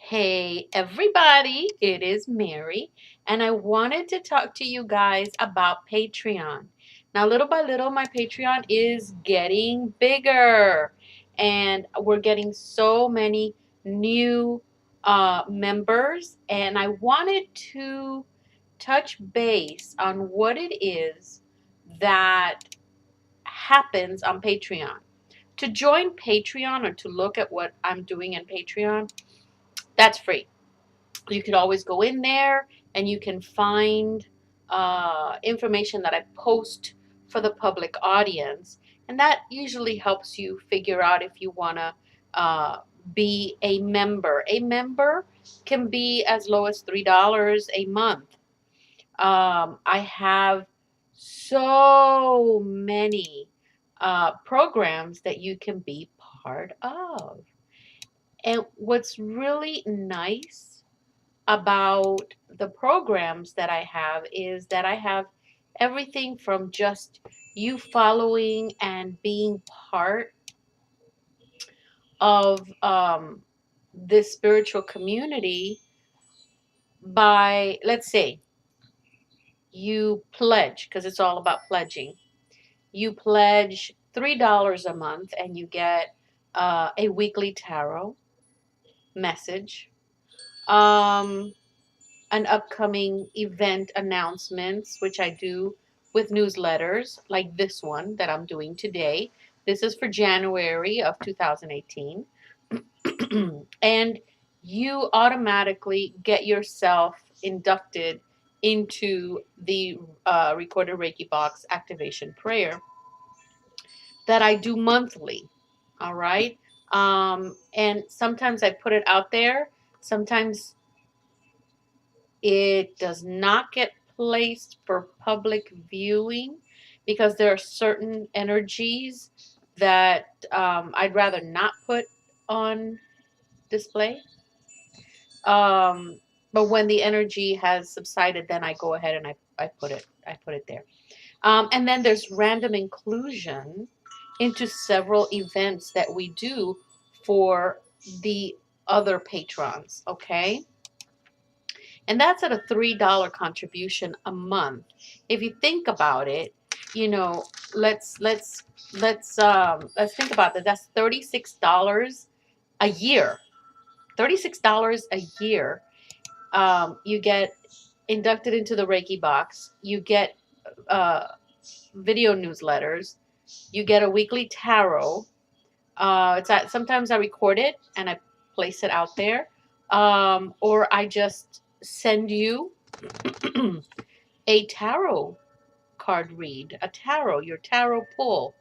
Hey everybody, it is Mary, and I wanted to talk to you guys about Patreon. Now, little by little, my Patreon is getting bigger, and we're getting so many new members, and I wanted to touch base on what it is that happens on Patreon. To join Patreon or to look at what I'm doing in Patreon, that's free. You could always go in there and you can find information that I post for the public audience. And that usually helps you figure out if you want to be a member. A member can be as low as $3 a month. I have so many programs that you can be part of. And what's really nice about the programs that I have is that I have everything from just you following and being part of this spiritual community by, let's say, you pledge, because it's all about pledging. You pledge $3 a month and you get a weekly tarot message. An upcoming event announcements, which I do with newsletters like this one that I'm doing today. This is for January of 2018. And you automatically get yourself inducted into the Recorded Reiki Box activation prayer that I do monthly. All right. And sometimes I put it out there. Sometimes it does not get placed for public viewing because there are certain energies that I'd rather not put on display. But when the energy has subsided, then I go ahead and I put it there. And then there's random inclusion into several events that we do for the other patrons. Okay. And that's at a $3 contribution a month. If you think about it, you know, let's think about that. That's $36 a year. $36 a year. You get inducted into the Reiki box. You get uh, video newsletters. You get a weekly tarot. Sometimes I record it and I place it out there, or I just send you a tarot card read, your tarot pull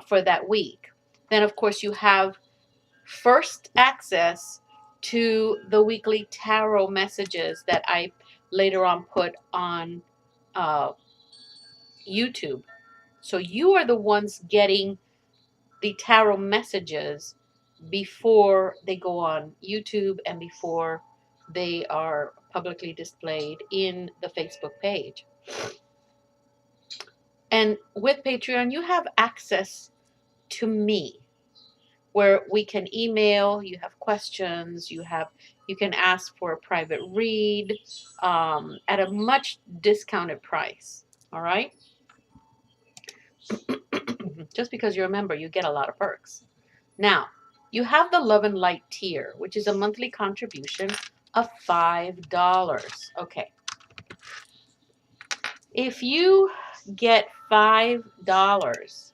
for that week. Then, of course, you have first access to the weekly tarot messages that I later on put on uh, YouTube. So you are the ones getting the tarot messages before they go on YouTube and before they are publicly displayed in the Facebook page. And with Patreon, you have access to me where we can email, you have questions, you can ask for a private read at a much discounted price. All right. Just because you're a member, you get a lot of perks. Now, you have the Love and Light tier, which is a monthly contribution of $5. Okay. If you get $5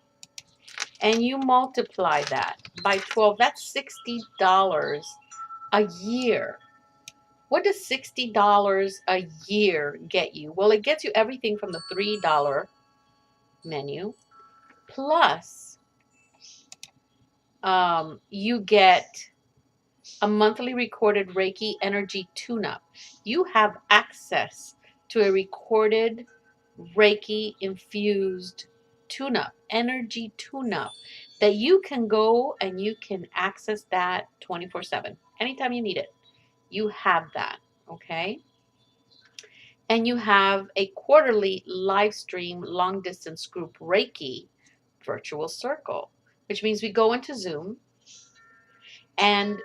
and you multiply that by 12, that's $60 a year. What does $60 a year get you? Well, it gets you everything from the $3 menu, plus you get a monthly recorded Reiki energy tune-up. You have access to a recorded Reiki infused tune-up, energy tune-up, that you can go and you can access that 24/7. Anytime you need it, you have that, okay? And you have a quarterly live stream long distance group Reiki virtual circle, which means we go into Zoom and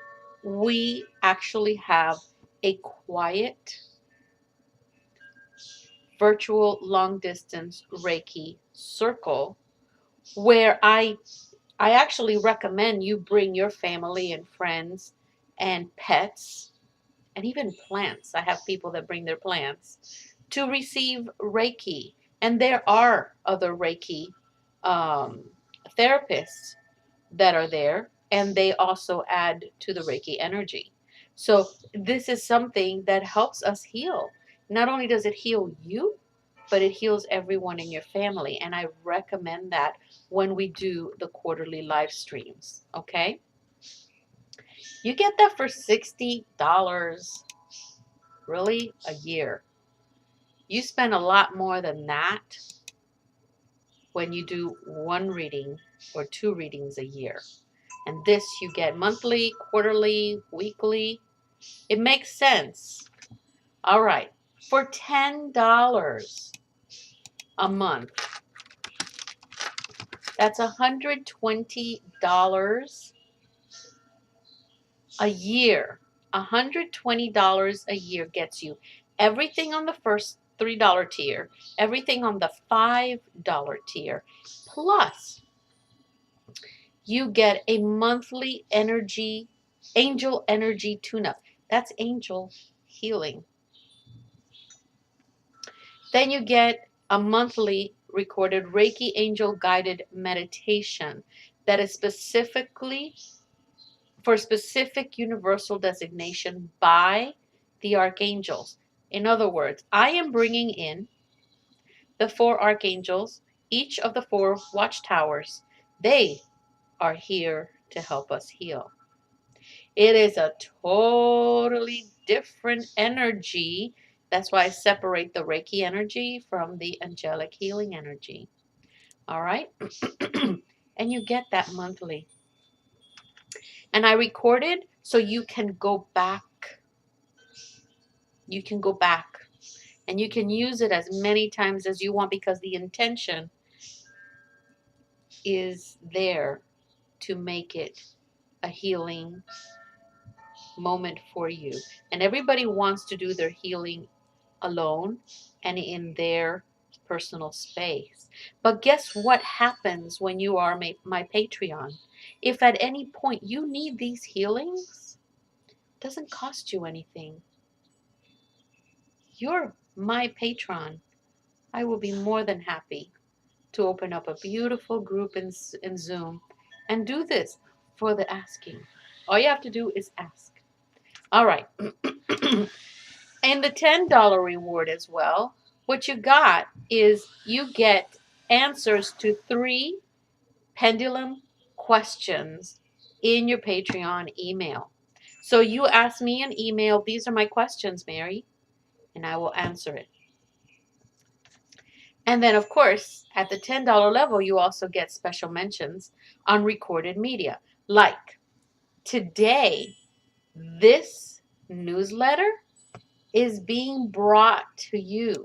we actually have a quiet virtual long distance Reiki circle where I actually recommend you bring your family and friends and pets and even plants. I have people that bring their plants to receive Reiki. And there are other Reiki um, therapists that are there, and they also add to the Reiki energy. So this is something that helps us heal. Not only does it heal you, but it heals everyone in your family. And I recommend that when we do the quarterly live streams. Okay? You get that for $60 really a year. You spend a lot more than that when you do one reading or two readings a year. And this you get monthly, quarterly, weekly. It makes sense. All right. For $10 a month, that's $120 a year. $120 a year gets you everything on the first $3 tier, everything on the $5 tier, plus you get a monthly angel energy tune-up. That's angel healing. Then you get a monthly recorded Reiki angel guided meditation that is specifically for specific universal designation by the archangels. In other words, I am bringing in the four archangels, each of the four watchtowers. They are here to help us heal. It is a totally different energy. That's why I separate the Reiki energy from the angelic healing energy. All right? And you get that monthly. And I recorded so you can go back. You can go back. And you can use it as many times as you want because the intention is there to make it a healing moment for you. And everybody wants to do their healing alone and in their personal space. But guess what happens when you are my Patreon? If at any point you need these healings, it doesn't cost you anything. You're my patron. I will be more than happy to open up a beautiful group in Zoom and do this for the asking. All you have to do is ask. All right. And the $10 reward as well, what you got is you get answers to 3 pendulum questions in your Patreon email. So you ask me an email, these are my questions, Mary, and I will answer it. And then, of course, at the $10 level, you also get special mentions on recorded media. Like today, this newsletter is being brought to you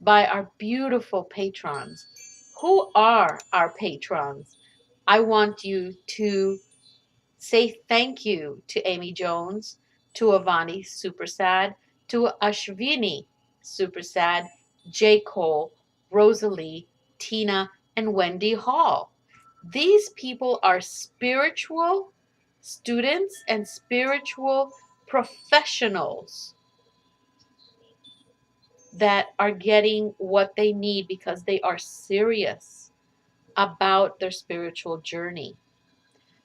by our beautiful patrons. Who are our patrons? I want you to say thank you to Amy Jones, to Avani Supersad, to Ashvini Supersad, J. Cole, Rosalie, Tina, and Wendy Hall. These people are spiritual students and spiritual professionals that are getting what they need because they are serious about their spiritual journey.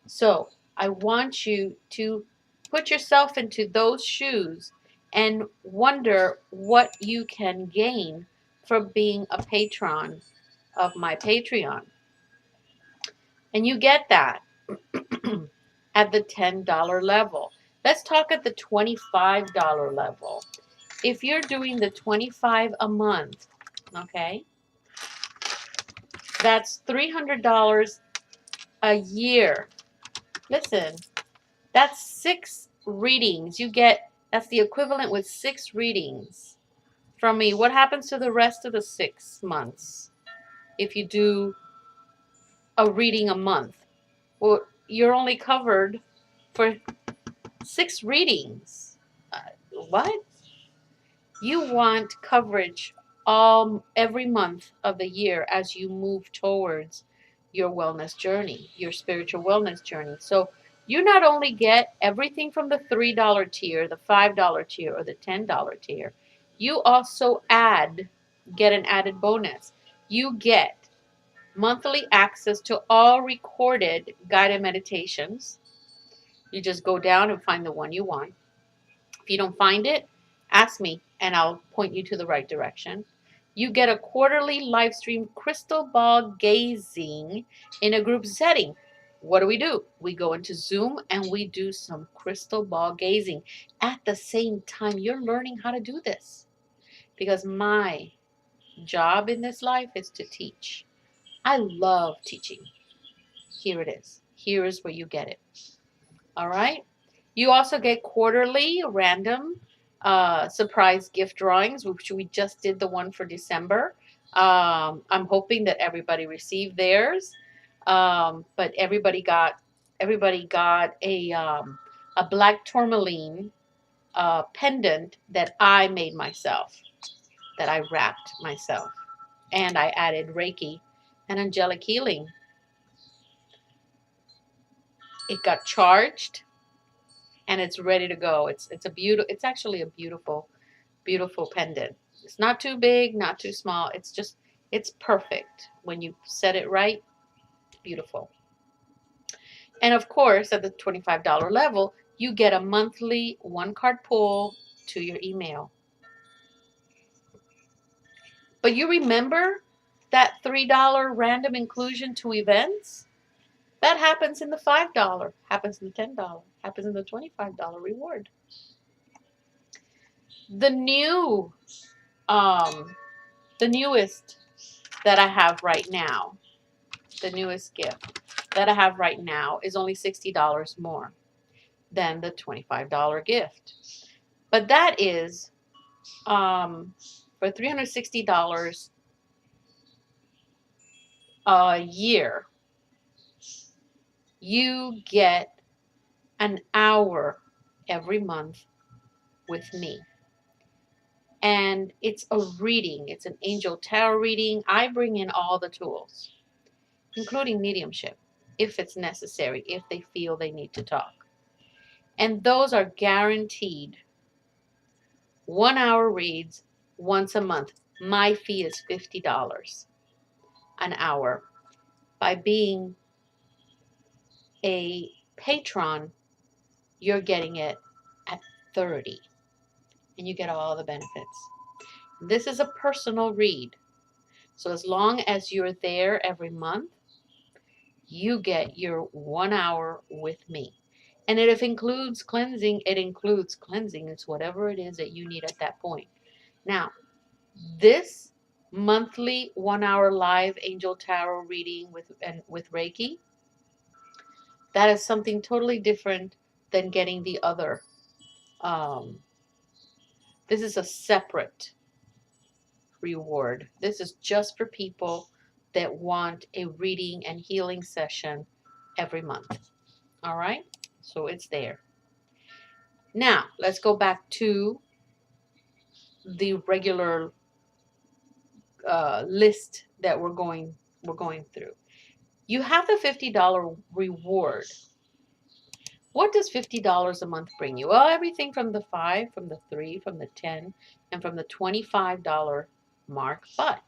So I want you to put yourself into those shoes and wonder what you can gain from being a patron of my Patreon. And you get that at the $10 level. Let's talk at the $25 level. If you're doing the $25 a month, okay, that's $300 a year. Listen, that's 6 readings. You get, that's the equivalent with 6 readings from me. What happens to the rest of the 6 months if you do a reading a month? Well, you're only covered for 6 readings. What? You want coverage every month of the year as you move towards your wellness journey, your spiritual wellness journey. So you not only get everything from the $3 tier, the $5 tier, or the $10 tier, you also get an added bonus. You get monthly access to all recorded guided meditations. You just go down and find the one you want. If you don't find it, ask me and I'll point you to the right direction. You get a quarterly live stream crystal ball gazing in a group setting. What do? We go into Zoom and we do some crystal ball gazing. At the same time, you're learning how to do this because my job in this life is to teach. I love teaching. Here it is. Here is where you get it. All right. You also get quarterly random surprise gift drawings, which we just did the one for December. I'm hoping that everybody received theirs, but everybody got a black tourmaline pendant that I made myself, that I wrapped myself, and I added Reiki and angelic healing. It got charged and it's ready to go. It's actually a beautiful pendant. It's not too big, not too small. It's perfect. When you set it right, beautiful. And of course, at the $25 level, you get a monthly 1-card pull to your email. But you remember that $3 random inclusion to events? That happens in the $5, happens in the $10, happens in the $25 reward. The newest that I have right now, the newest gift that I have right now is only $60 more than the $25 gift. But that is for $360 a year, you get an hour every month with me. And it's a reading. It's an angel tarot reading. I bring in all the tools, including mediumship, if it's necessary, if they feel they need to talk. And those are guaranteed 1-hour reads once a month. My fee is $50 an hour. By being a patron, you're getting it at $30, and you get all the benefits. This is a personal read. So as long as you're there every month, you get your 1 hour with me. And if it includes cleansing, it includes cleansing. It's whatever it is that you need at that point. Now, this monthly 1-hour live angel tarot reading with Reiki, that is something totally different than getting the other. This is a separate reward. This is just for people that want a reading and healing session every month. All right, so it's there. Now let's go back to the regular list that we're going through. You have the $50 reward. What does $50 a month bring you? Well, everything from the 5, from the 3, from the 10, and from the $25 mark. But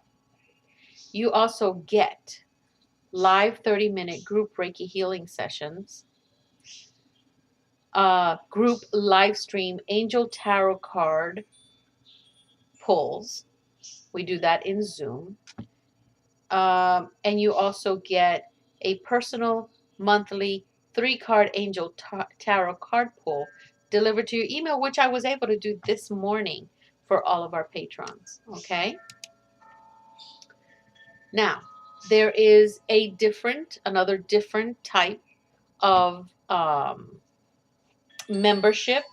you also get live 30-minute group Reiki healing sessions, group live stream angel tarot card pulls. We do that in Zoom. And you also get a personal monthly 3-card angel tarot card pull delivered to your email, which I was able to do this morning for all of our patrons. Okay. Now, there is another different type of membership.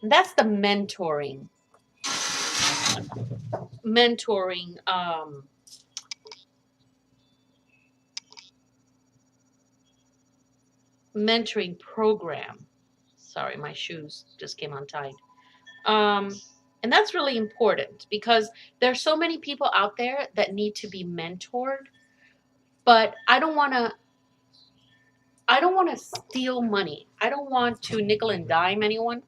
That's the mentoring mentoring program. Sorry, my shoes just came untied. And that's really important because there's so many people out there that need to be mentored, but I don't want to steal money. I don't want to nickel and dime anyone.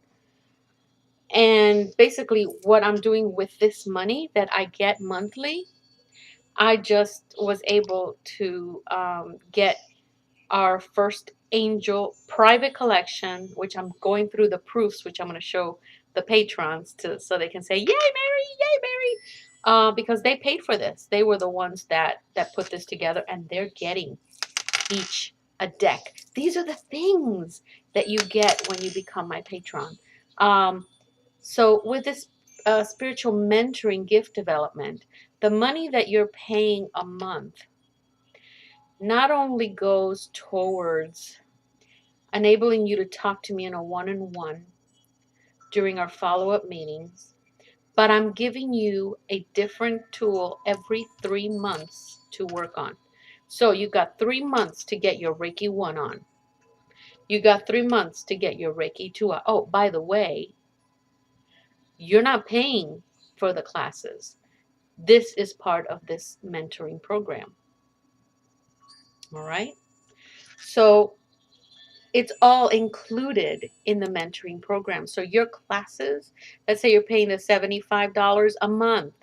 And basically what I'm doing with this money that I get monthly, I just was able to get our first angel private collection, which I'm going through the proofs, which I'm going to show the patrons to so they can say, "Yay, Mary! Yay, Mary!" Because they paid for this. They were the ones that put this together, and they're getting each a deck. These are the things that you get when you become my patron. So with this spiritual mentoring gift development, the money that you're paying a month not only goes towards enabling you to talk to me in a one-on-one during our follow-up meetings, but I'm giving you a different tool every 3 months to work on. So you got 3 months to get your Reiki 1 on. You got 3 months to get your Reiki 2 on. Oh, by the way, you're not paying for the classes. This is part of this mentoring program. All right? So it's all included in the mentoring program. So your classes, let's say you're paying the $75 a month.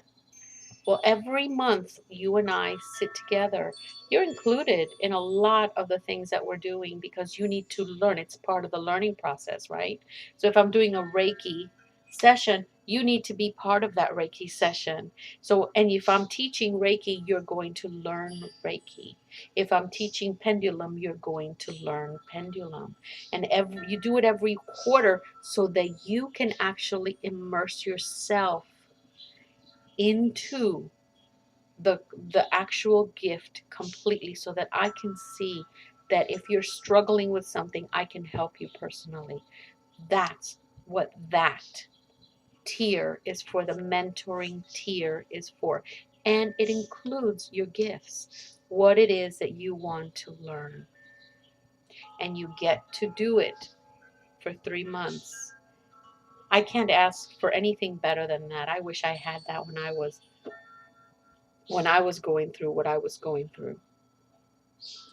Well, every month you and I sit together. You're included in a lot of the things that we're doing because you need to learn. It's part of the learning process, right? So if I'm doing a Reiki session, you need to be part of that Reiki session. So, and if I'm teaching Reiki, you're going to learn Reiki. If I'm teaching pendulum, you're going to learn pendulum. And you do it every quarter so that you can actually immerse yourself into the actual gift completely so that I can see that if you're struggling with something, I can help you personally. That's what that tier is for. The mentoring tier is for. And it includes your gifts, what it is that you want to learn. And you get to do it for 3 months. I can't ask for anything better than that. I wish I had that when I was going through what I was going through.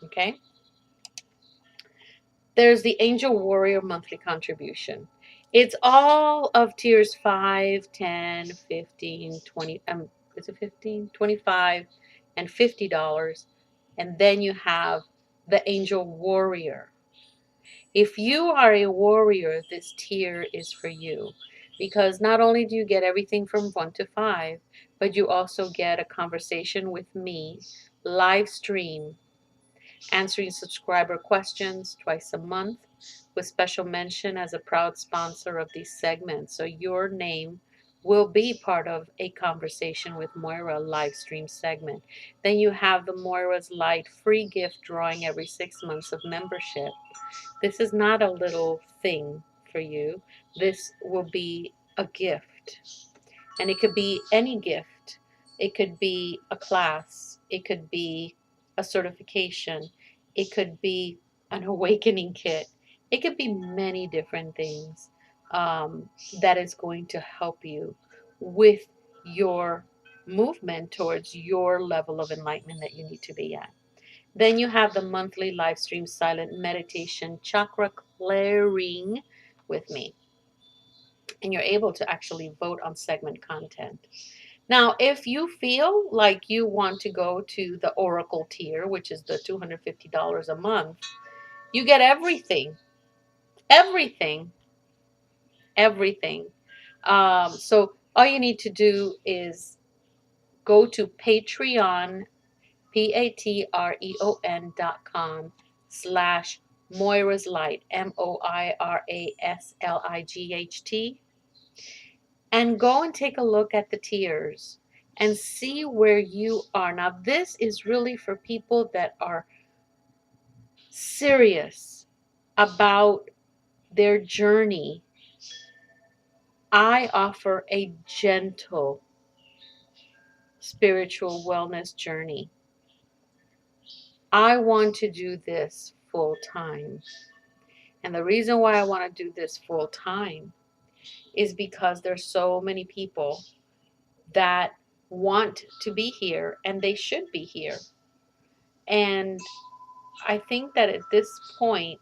Okay? There's the Angel Warrior monthly contribution. It's all of tiers 5, 10, 15, 20, is it 15, 25, and $50. And then you have the Angel Warrior. If you are a warrior, this tier is for you. Because not only do you get everything from 1 to 5, but you also get a conversation with me, live stream, answering subscriber questions twice a month, with special mention as a proud sponsor of these segments. So your name will be part of a conversation with Moira live stream segment. Then you have the Moira's Light free gift drawing every 6 months of membership. This is not a little thing for you. This will be a gift. And it could be any gift. It could be a class. It could be a certification. It could be an awakening kit. It could be many different things that is going to help you with your movement towards your level of enlightenment that you need to be at. Then you have the monthly live stream silent meditation chakra clearing with me. And you're able to actually vote on segment content. Now, if you feel like you want to go to the Oracle tier, which is the $250 a month, you get everything, everything, everything. So all you need to do is go to Patreon, patreon.com/ Moira's Light, MoiraSlight, and go and take a look at the tiers and see where you are. Now, this is really for people that are serious about their journey. I offer a gentle spiritual wellness journey. I want to do this full time. And the reason why I want to do this full time is because there's so many people that want to be here and they should be here. And I think that at this point,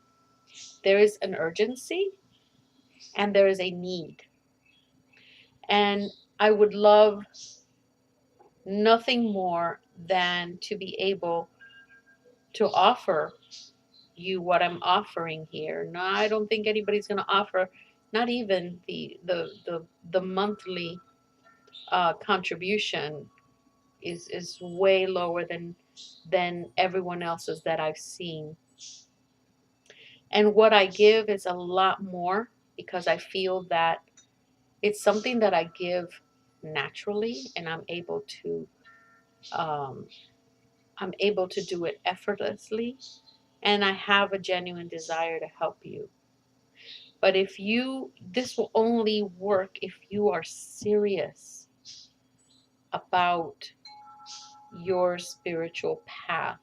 there is an urgency and there is a need. And I would love nothing more than to be able to offer you what I'm offering here. No, I don't think anybody's going to offer, not even the monthly contribution is way lower than everyone else's that I've seen. And what I give is a lot more because I feel that it's something that I give naturally, and um, I'm able to do it effortlessly, and I have a genuine desire to help you. But this will only work if you are serious about your spiritual path.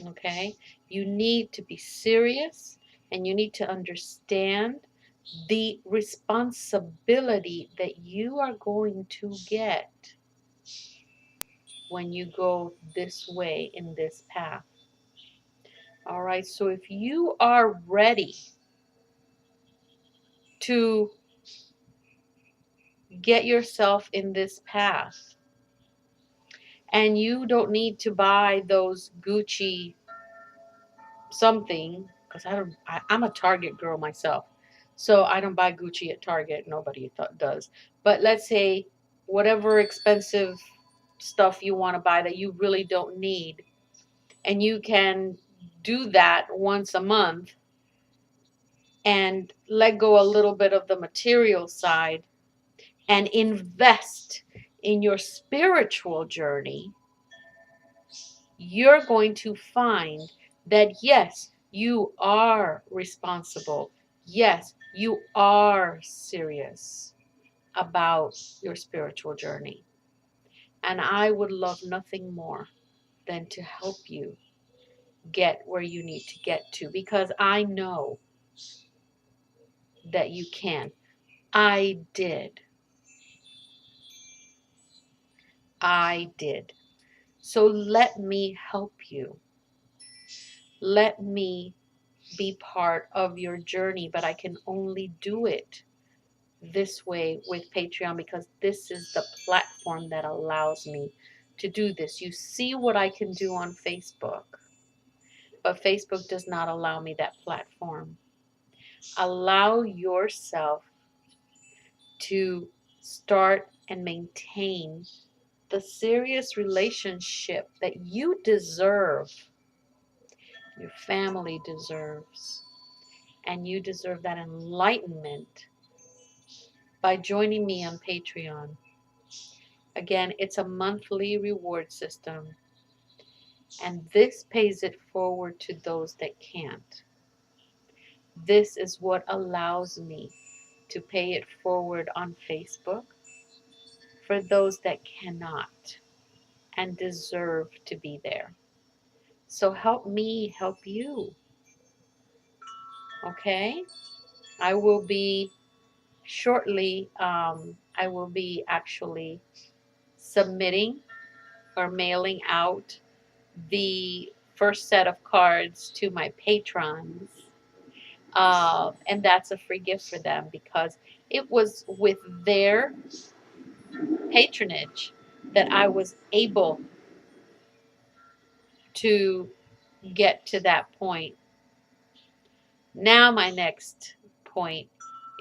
Okay? You need to be serious and you need to understand the responsibility that you are going to get when you go this way in this path. All right, so if you are ready to get yourself in this path, and you don't need to buy those Gucci something, because I'm a Target girl myself, so I don't buy Gucci at Target. Nobody does. But let's say whatever expensive stuff you want to buy that you really don't need, and you can do that once a month and let go a little bit of the material side and invest in your spiritual journey, you're going to find that yes, you are responsible. Yes, you are serious about your spiritual journey. And I would love nothing more than to help you get where you need to get to, because I know that you can. I did. I did. So let me help you. Let me be part of your journey, but I can only do it this way with Patreon because this is the platform that allows me to do this. You see what I can do on Facebook, but Facebook does not allow me that platform. Allow yourself to start and maintain the serious relationship that you deserve, your family deserves, and you deserve that enlightenment by joining me on Patreon. Again, it's a monthly reward system, and this pays it forward to those that can't. This is what allows me to pay it forward on Facebook for those that cannot and deserve to be there. So help me help you. Okay? I will be shortly, I will be actually submitting or mailing out the first set of cards to my patrons. And that's a free gift for them because it was with their patronage that I was able to get to that point. Now my next point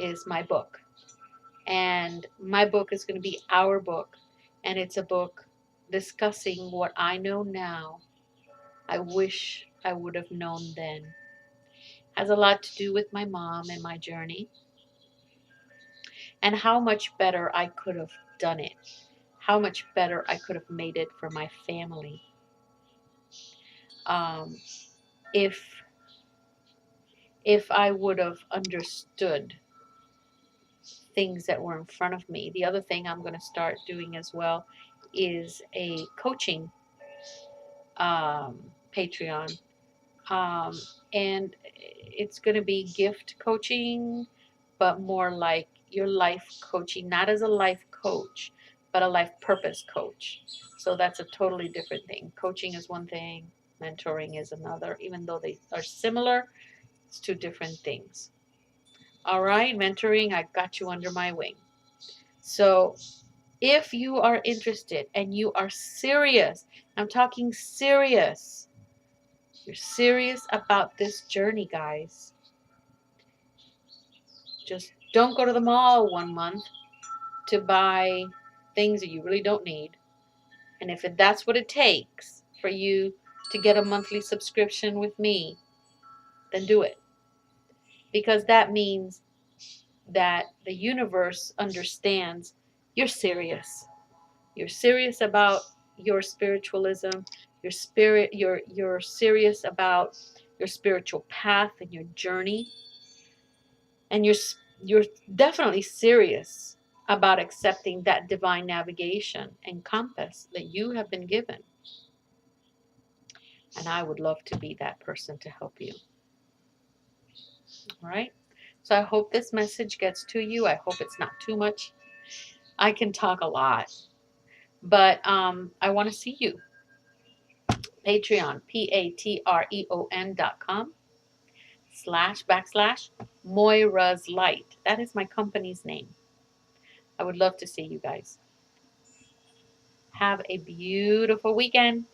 is my book. And my book is going to be our book. And it's a book discussing what I know now. I wish I would have known then. Has a lot to do with my mom and my journey. And how much better I could have done it. How much better I could have made it for my family. If I would have understood things that were in front of me. The other thing I'm going to start doing as well is a coaching Patreon. Um, and it's going to be gift coaching, but more like your life coaching, not as a life coach, but a life purpose coach. So that's a totally different thing. Coaching is one thing, mentoring is another. Even though they are similar, it's two different things. All right, mentoring, I got you under my wing. So if you are interested and you are serious, I'm talking serious, you're serious about this journey, guys. Just don't go to the mall one month to buy things that you really don't need. And if that's what it takes for you to get a monthly subscription with me, then do it. Because that means that the universe understands you're serious. You're serious about your spiritualism, your spirit, you're serious about your spiritual path and your journey, and you're definitely serious about accepting that divine navigation and compass that you have been given. And I would love to be that person to help you. All right? So I hope this message gets to you. I hope it's not too much. I can talk a lot, but I want to see you. Patreon, patreon.com//Moira's Light. That is my company's name. I would love to see you guys. Have a beautiful weekend.